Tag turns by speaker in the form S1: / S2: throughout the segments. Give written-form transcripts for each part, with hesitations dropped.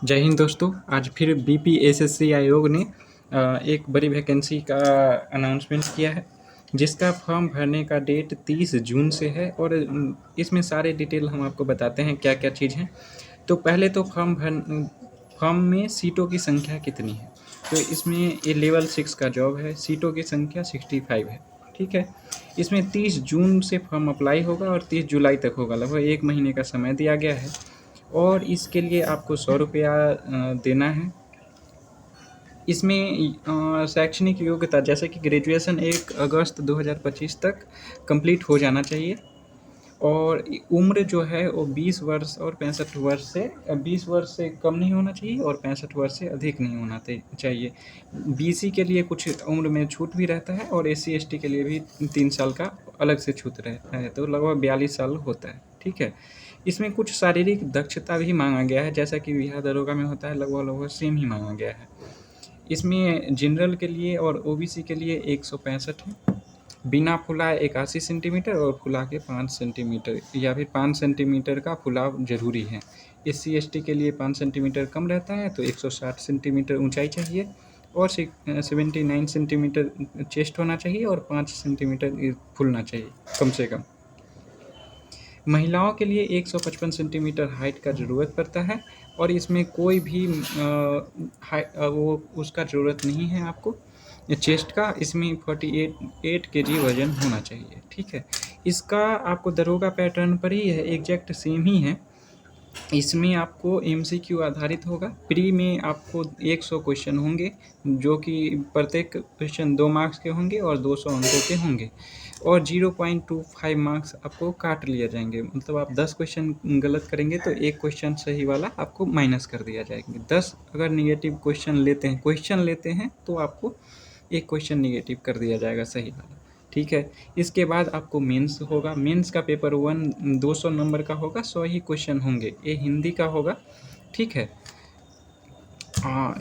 S1: जय हिंद दोस्तों। आज फिर बीपीएसएससी आयोग ने एक बड़ी वैकेंसी का अनाउंसमेंट किया है, जिसका फॉर्म भरने का डेट 30 जून से है। और इसमें सारे डिटेल हम आपको बताते हैं क्या क्या चीज़ हैं। तो पहले तो फॉर्म में सीटों की संख्या कितनी है। तो इसमें ये लेवल 6 का जॉब है, सीटों की संख्या 65 है। ठीक है। इसमें 30 जून से फॉर्म अप्लाई होगा और 30 जुलाई तक होगा, लगभग 1 महीने का समय दिया गया है। और इसके लिए आपको 100 रुपया देना है। इसमें शैक्षणिक योग्यता जैसे कि ग्रेजुएशन 1 अगस्त 2025 तक कंप्लीट हो जाना चाहिए। और उम्र जो है वो 20 वर्ष और 65 वर्ष से 20 वर्ष से कम नहीं होना चाहिए और 65 वर्ष से अधिक नहीं होना चाहिए। बीसी के लिए कुछ उम्र में छूट भी रहता है और एससी एसटी के लिए भी 3 साल का अलग से छूट रहता है, तो लगभग 42 साल होता है। ठीक है। इसमें कुछ शारीरिक दक्षता भी मांगा गया है, जैसा कि बिहार दरोगा में होता है, लगभग सेम ही मांगा गया है। इसमें जनरल के लिए और ओबीसी के लिए 165 है, बिना फुलाए 81 सेंटीमीटर और फुला के 5 सेंटीमीटर या फिर 5 सेंटीमीटर का फुलाव जरूरी है। एससी एसटी के लिए 5 सेंटीमीटर कम रहता है, तो 160 सेंटीमीटर ऊंचाई चाहिए और 79 सेंटीमीटर चेस्ट होना चाहिए और 5 सेंटीमीटर फूलना चाहिए कम से कम। महिलाओं के लिए 155 सेंटीमीटर हाइट का ज़रूरत पड़ता है और इसमें कोई भी वो उसका ज़रूरत नहीं है आपको चेस्ट का। इसमें 48 केजी वजन होना चाहिए। ठीक है। इसका आपको दरोगा पैटर्न पर ही है, एग्जैक्ट सेम ही है। इसमें आपको एमसीक्यू आधारित होगा। प्री में आपको 100 क्वेश्चन होंगे, जो कि प्रत्येक क्वेश्चन 2 मार्क्स के होंगे और 200 अंकों के होंगे और 0.25 मार्क्स आपको काट लिए जाएंगे। मतलब आप 10 क्वेश्चन गलत करेंगे तो 1 क्वेश्चन सही वाला आपको माइनस कर दिया जाएगा। 10 अगर निगेटिव क्वेश्चन लेते हैं तो आपको 1 क्वेश्चन निगेटिव कर दिया जाएगा सही वाला। ठीक है। इसके बाद आपको मेंस होगा। मेंस का पेपर 1 200 नंबर का होगा, 100 ही क्वेश्चन होंगे। ये हिंदी का होगा। ठीक है।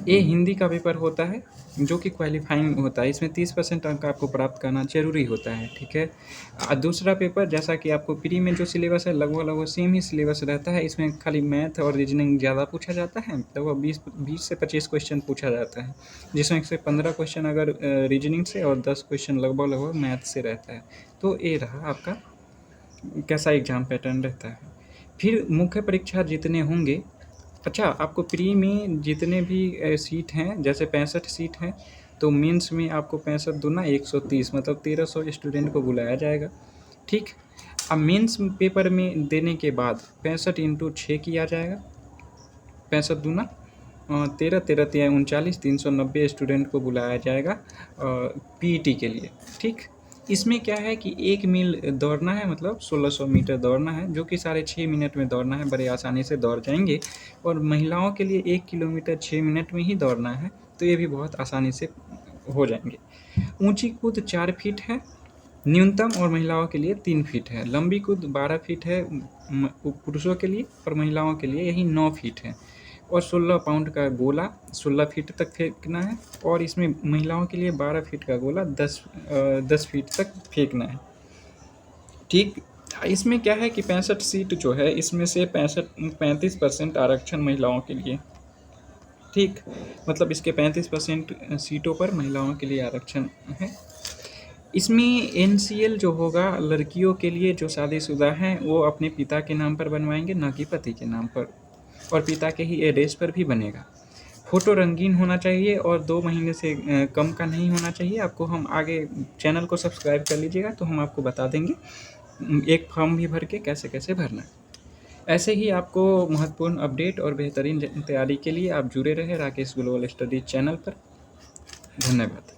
S1: ये हिंदी का पेपर होता है जो कि क्वालिफाइंग होता है। इसमें 30% अंक आपको प्राप्त करना जरूरी होता है। ठीक है। दूसरा पेपर जैसा कि आपको प्री में जो सिलेबस है लगभग सेम ही सिलेबस रहता है। इसमें खाली मैथ और रीजनिंग ज़्यादा पूछा जाता है, लगभग 20 से 25 क्वेश्चन पूछा जाता है, जिसमें से 15 क्वेश्चन अगर रीजनिंग से और 10 क्वेश्चन लगभग मैथ से रहता है। तो ये रहा आपका कैसा एग्ज़ाम पैटर्न रहता है। फिर मुख्य परीक्षा जितने होंगे, अच्छा आपको प्री में जितने भी सीट हैं, जैसे 65 सीट हैं, तो मेंस में आपको 65 दूना 130, मतलब 1300 स्टूडेंट को बुलाया जाएगा। ठीक। अब मेंस पेपर में देने के बाद 65 इंटू 6 किया जाएगा। 65 दूना 13 13 तिया 39, 390 स्टूडेंट को बुलाया जाएगा पीईटी के लिए। ठीक। इसमें क्या है कि 1 मील दौड़ना है, मतलब 1600 मीटर दौड़ना है, जो कि 6.5 मिनट में दौड़ना है, बड़े आसानी से दौड़ जाएंगे। और महिलाओं के लिए 1 किलोमीटर 6 मिनट में ही दौड़ना है, तो ये भी बहुत आसानी से हो जाएंगे। ऊंची कूद 4 फीट है न्यूनतम और महिलाओं के लिए 3 फीट है। लंबी कूद 12 फीट है पुरुषों के लिए और महिलाओं के लिए यही 9 फीट है। और 16 पाउंड का गोला 16 फीट तक फेंकना है और इसमें महिलाओं के लिए 12 फीट का गोला 10 फीट तक फेंकना है। ठीक। इसमें क्या है कि 65 सीट जो है, इसमें से 35% आरक्षण महिलाओं के लिए। ठीक। मतलब इसके 35% सीटों पर महिलाओं के लिए आरक्षण है। इसमें एनसीएल जो होगा लड़कियों के लिए जो शादीशुदा हैं वो अपने पिता के नाम पर बनवाएंगे, ना कि पति के नाम पर, और पिता के ही एड्रेस पर भी बनेगा। फ़ोटो रंगीन होना चाहिए और 2 महीने से कम का नहीं होना चाहिए। आपको हम आगे चैनल को सब्सक्राइब कर लीजिएगा तो हम आपको बता देंगे एक फॉर्म भी भर के कैसे कैसे भरना है। ऐसे ही आपको महत्वपूर्ण अपडेट और बेहतरीन तैयारी के लिए आप जुड़े रहे राकेश ग्लोबल स्टडीज चैनल पर। धन्यवाद।